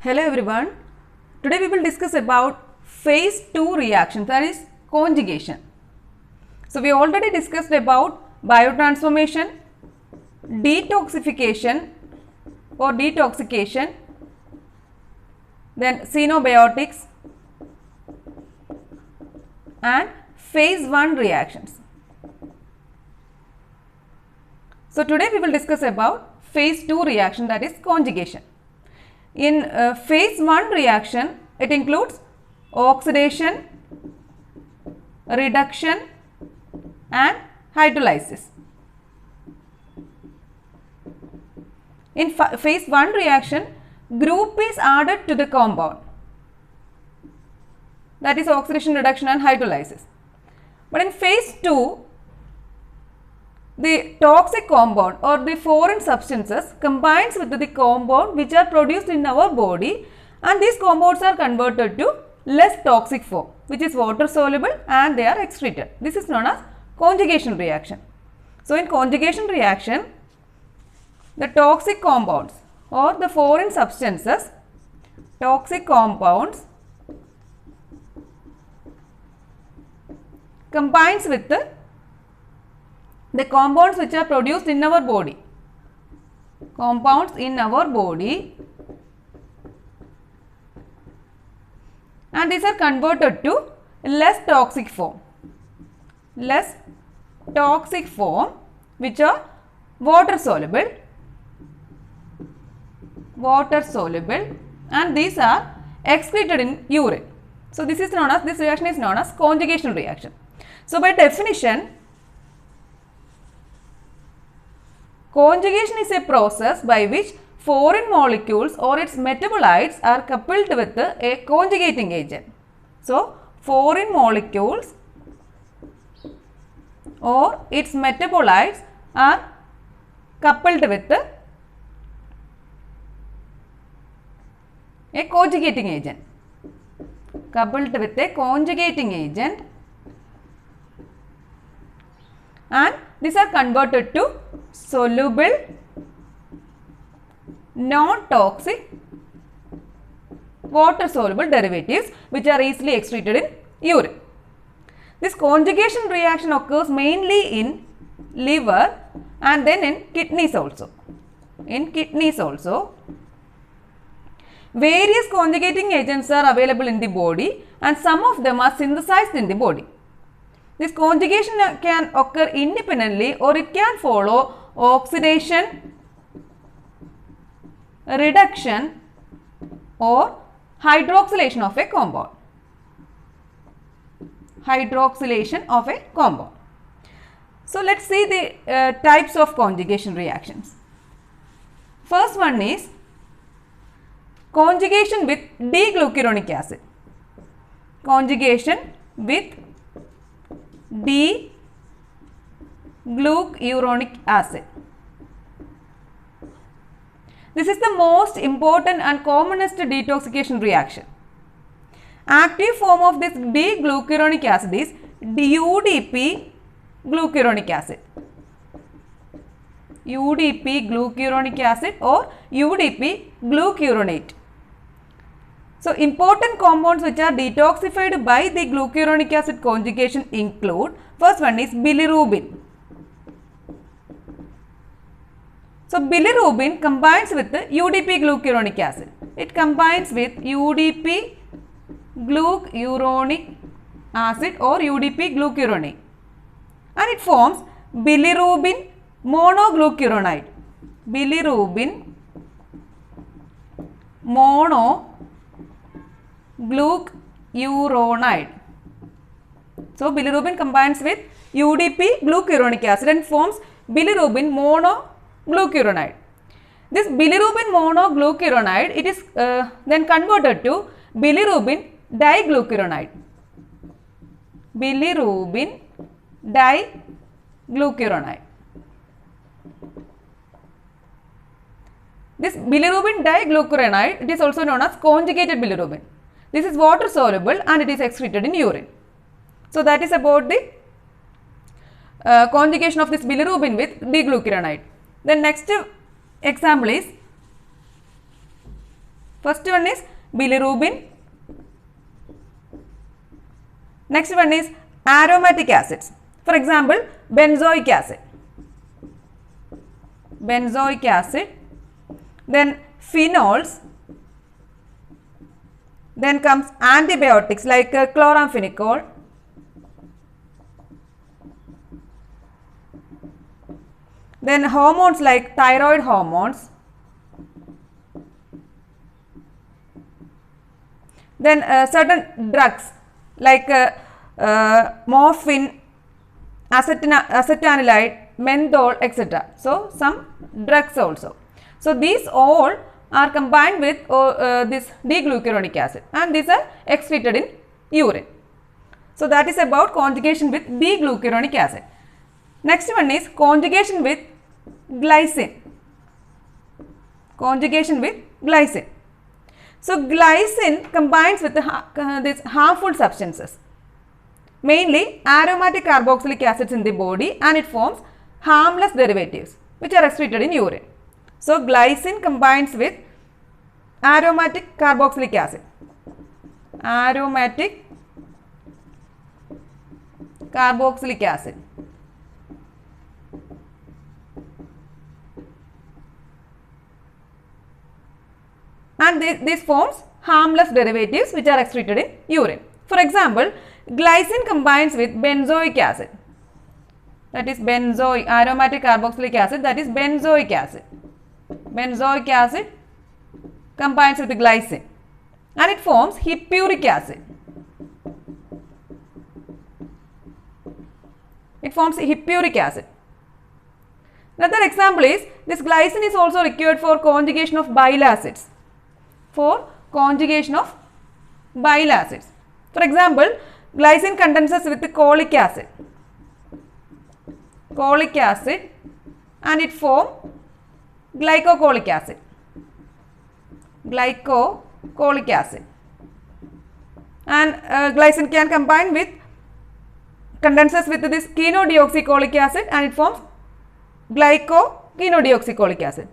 Hello everyone. Today we will discuss about phase 2 reaction, that is conjugation. So we already discussed about biotransformation, detoxification or detoxification, then xenobiotics and phase 1 reactions. So today we will discuss about phase 2 reaction, that is conjugation. In phase 1 reaction, it includes oxidation, reduction and hydrolysis. In phase 1 reaction, group is added to the compound, that is oxidation, reduction and hydrolysis. But in phase 2, the toxic compound or the foreign substances combines with the compound which are produced in our body, and these compounds are converted to less toxic form, which is water soluble, and they are excreted. This is known as conjugation reaction. So in conjugation reaction, the toxic compounds or the foreign substances, toxic compounds combines with the compounds which are produced in our body, and these are converted to less toxic form, which are water soluble, and these are excreted in urine. So this reaction is known as conjugation reaction. So by definition, conjugation is a process by which foreign molecules or its metabolites are coupled with a conjugating agent. So foreign molecules or its metabolites are coupled with a conjugating agent. And these are converted to soluble, non-toxic, water soluble derivatives which are easily excreted in urine. This conjugation reaction occurs mainly in liver and then in kidneys also. Various conjugating agents are available in the body and some of them are synthesized in the body. This conjugation can occur independently or it can follow oxidation, reduction or hydroxylation of a compound. So let us see the types of conjugation reactions. First one is conjugation with D-glucuronic acid. Conjugation with D-glucuronic acid. This is the most important and commonest detoxification reaction. Active form of this D-glucuronic acid is UDP glucuronic acid. UDP glucuronic acid or UDP glucuronate. So important compounds which are detoxified by the glucuronic acid conjugation include, first one is bilirubin. So bilirubin combines with the UDP glucuronic acid. It combines with UDP glucuronic acid or UDP glucuronate, and it forms bilirubin monoglucuronide. So bilirubin combines with UDP glucuronic acid and forms bilirubin monoglucuronide. This bilirubin monoglucuronide, it is then converted to bilirubin diglucuronide. This bilirubin diglucuronide, it is also known as conjugated bilirubin. This is water soluble and it is excreted in urine. So that is about the conjugation of this bilirubin with D-glucuronide. The next example is First one is bilirubin. Next one is aromatic acids. For example, benzoic acid. Benzoic acid. Then phenols. Then comes antibiotics like chloramphenicol. Then hormones like thyroid hormones. Then certain drugs like morphine, acetanilide, menthol, etc. So, some drugs also. So, these all are combined with this D-glucuronic acid, and these are excreted in urine. So, that is about conjugation with D-glucuronic acid. Next one is conjugation with glycine. Conjugation with glycine. So, glycine combines with these harmful substances, mainly aromatic carboxylic acids in the body, and it forms harmless derivatives which are excreted in urine. So, glycine combines with aromatic carboxylic acid. Aromatic carboxylic acid. And this forms harmless derivatives which are excreted in urine. For example, glycine combines with benzoic acid, that is aromatic carboxylic acid, that is benzoic acid. Benzoic acid combines with glycine and it forms hippuric acid. It forms hippuric acid. Another example is this glycine is also required for conjugation of bile acids. For conjugation of bile acids. For example, glycine condenses with cholic acid. Cholic acid, and it forms glycocholic acid. Glycocholic acid. And glycine can combine with condenses with this quinodeoxycholic acid, and it forms glycoquinodeoxycholic acid.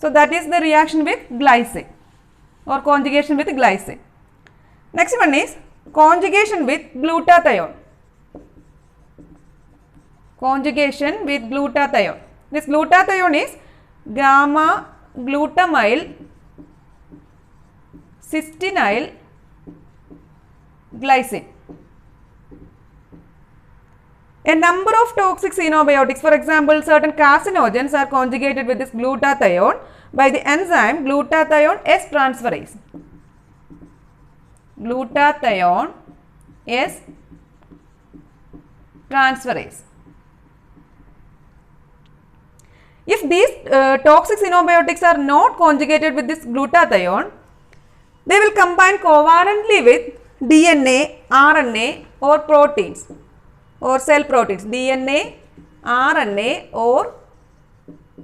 So, that is the reaction with glycine or conjugation with glycine. Next one is conjugation with glutathione. Conjugation with glutathione. This glutathione is gamma glutamyl cystinyl glycine. A number of toxic xenobiotics, for example, certain carcinogens are conjugated with this glutathione by the enzyme glutathione S transferase. Glutathione S transferase. If these toxic xenobiotics are not conjugated with this glutathione, they will combine covalently with DNA, RNA or proteins or cell proteins, DNA, RNA or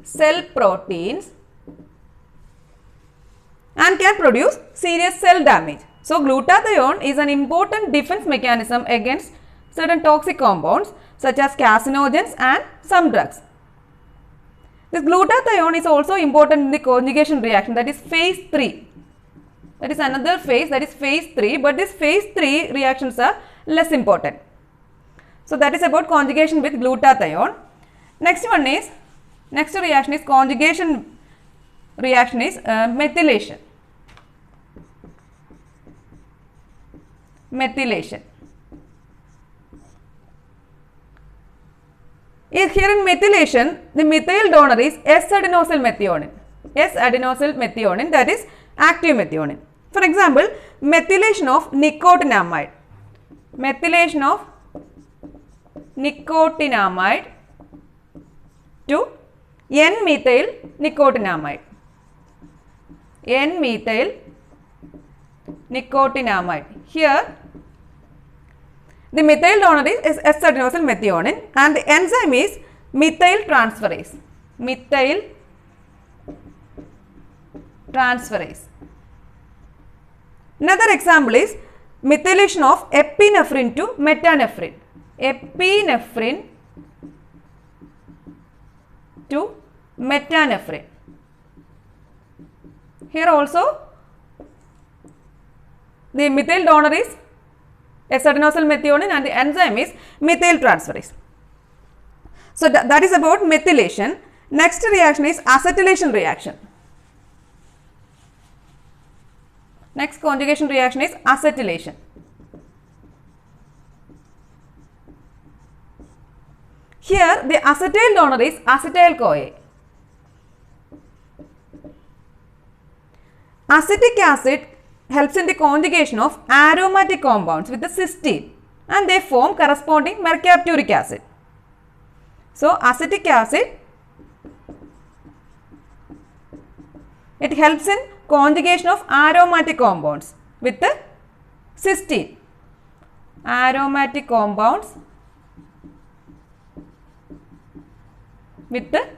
cell proteins, and can produce serious cell damage. So, glutathione is an important defense mechanism against certain toxic compounds such as carcinogens and some drugs. This glutathione is also important in the conjugation reaction, that is phase 3. That is another phase, that is phase 3, but this phase 3 reactions are less important. So, that is about conjugation with glutathione. Next reaction is conjugation reaction is methylation. Methylation. Here in methylation, the methyl donor is S-adenosyl methionine. S-adenosyl methionine, that is active methionine. For example, methylation of nicotinamide. Methylation of nicotinamide to N-methyl nicotinamide. N-methyl nicotinamide. Here, the methyl donor is S-adenosyl methionine and the enzyme is methyl transferase. Methyl transferase. Another example is methylation of epinephrine to metanephrine. Epinephrine to metanephrine. Here also the methyl donor is S-adenosyl methionine and the enzyme is methyl transferase. So that is about methylation. Next reaction is acetylation reaction. Next conjugation reaction is acetylation. Here the acetyl donor is acetyl-CoA. Acetic acid helps in the conjugation of aromatic compounds with the cysteine and they form corresponding mercapturic acid. So acetic acid, it helps in conjugation of aromatic compounds with the cysteine. Aromatic compounds with the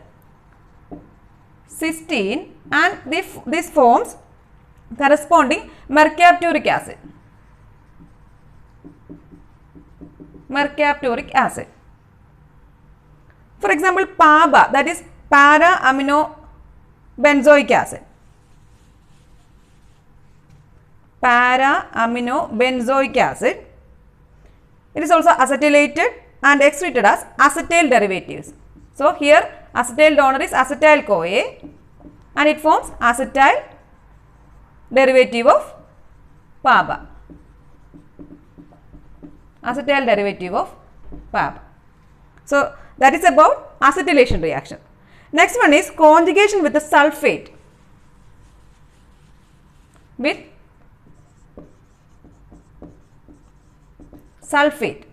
cysteine and this forms corresponding mercapturic acid. Mercapturic acid. For example, PABA, that is para-amino benzoic acid. Para-amino benzoic acid. It is also acetylated and excreted as acetyl derivatives. So here acetyl donor is acetyl-CoA and it forms acetyl derivative of PABA. Acetyl derivative of PABA. So that is about acetylation reaction. Next one is conjugation with the sulphate. With sulphate.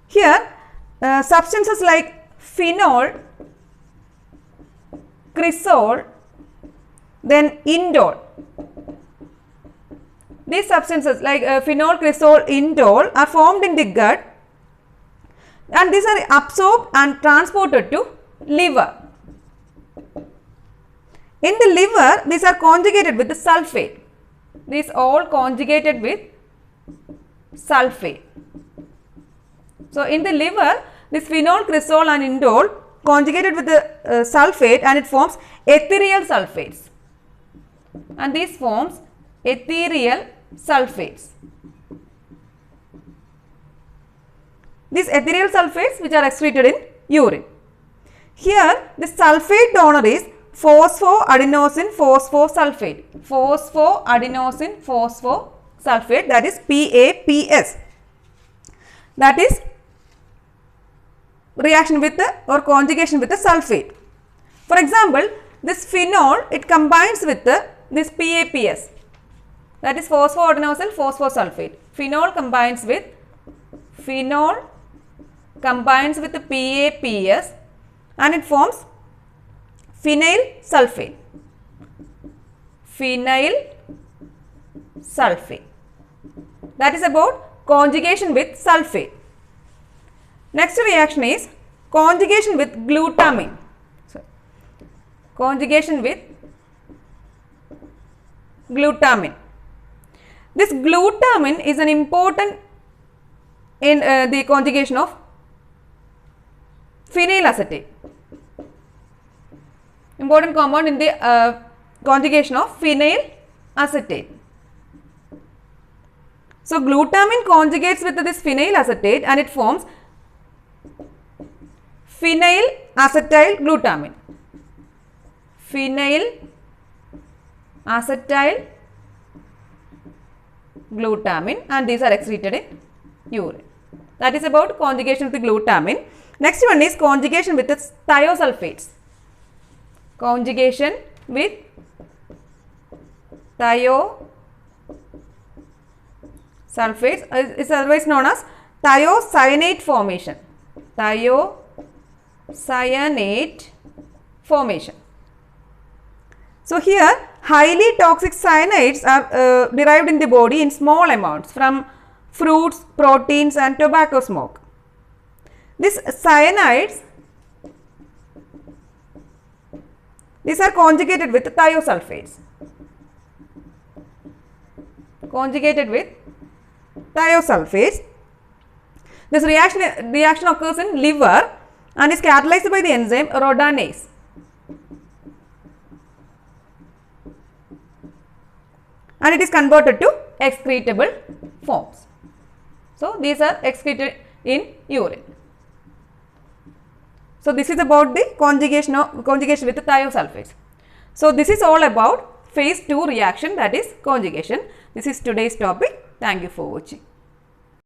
Here substances like phenol, cresol, then indole. These substances like phenol, cresol, indole are formed in the gut and these are absorbed and transported to liver. In the liver, these are conjugated with the sulphate. These all conjugated with sulphate. So in the liver, this phenol, cresol and indole conjugated with the sulphate and it forms ethereal sulfates. And these forms ethereal sulfates. These ethereal sulfates which are excreted in urine. Here the sulphate donor is phosphoadenosine phosphosulfate. Phosphoadenosine phosphosulfate, that is PAPS. That is reaction with the or conjugation with the sulphate. For example, this phenol, it combines with this PAPS, that is phosphoadenosine phosphosulfate. Phenol combines with the PAPS and it forms phenyl sulfate. Phenyl sulfate. That is about conjugation with sulfate. Next reaction is conjugation with glutamine. Conjugation with glutamine. This glutamine is an important in the conjugation of phenyl acetate. Important compound in the conjugation of phenyl acetate. So glutamine conjugates with this phenyl acetate and it forms phenyl acetyl glutamine. Phenyl acetyl glutamine and these are excreted in urine. That is about conjugation with the glutamine. Next one is conjugation with the thiosulphates. Conjugation with thiosulphates is otherwise known as thiocyanate formation. Thiocyanate formation. So here highly toxic cyanides are derived in the body in small amounts from fruits, proteins and tobacco smoke. These cyanides, these are conjugated with thiosulphates. Conjugated with thiosulphates. This reaction occurs in liver and is catalyzed by the enzyme rhodanase. and it is converted to excretable forms. So, these are excreted in urine. So, this is about the conjugation with the thiosulphates. So, this is all about phase 2 reaction, that is conjugation. This is today's topic. Thank you for watching.